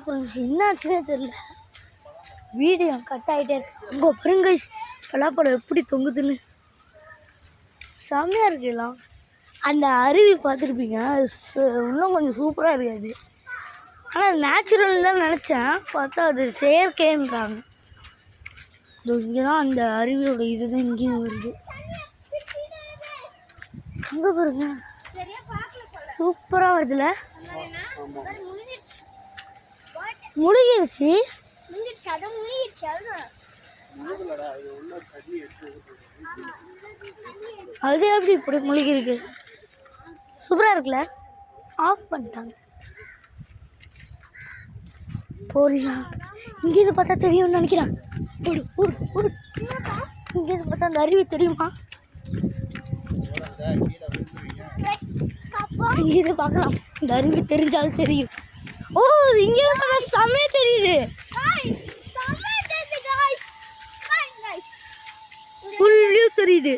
Friends என்னாச்சுன்னே தெரியல, video cut ஆகிட்டே இருக்கு. அங்கே பாருங்க பலாப்பழம் எப்படி தொங்குதுன்னு, செம்மையாக இருக்குலாம். அந்த அருவி பார்த்துருப்பீங்க, இன்னும் கொஞ்சம் சூப்பராக இருக்காது. ஆனால் நேச்சுரல் தான் நினச்சேன், பார்த்தா அது செயற்கைன்றாங்க. இங்கே தான் அந்த அருவியோட இதுதான் இங்கேயும் வருது. அங்கே பாருங்க சூப்பராக வருதுல்ல, முழுகிருச்சு. அது எப்படி இப்படி முழுகிருக்கு, சூப்பராக இருக்குல்ல. ஆஃப் பண்ணிட்டாங்க போடலாம். இங்கேருந்து பார்த்தா தெரியும்னு நினைக்கிறேன். இங்கேருந்து பார்த்தா அந்த அருவி தெரியுமா, இங்கேருந்து பார்க்கலாம். இந்த அருவி தெரிஞ்சாலும் தெரியும். ஓ இங்கேருந்து பார்த்தா செம்மையா தெரியுது, ஃபுல்லியும் தெரியுது.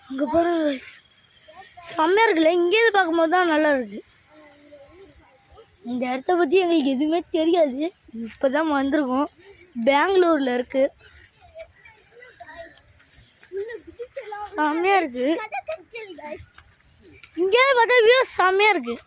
அங்கே பாருங்க செம்மையாக இருக்குல்ல. இங்கேருந்து பார்க்கும்போது தான் நல்லா இருக்கு. இந்த இடத்த பற்றி எங்களுக்கு எதுவுமே தெரியாது, இப்போ தான் வந்திருக்கோம். பெங்களூரில் இருக்குது, செம்மையாக இருக்குது. இங்கேருந்து பார்த்தா வியூ செம்மையாக இருக்குது.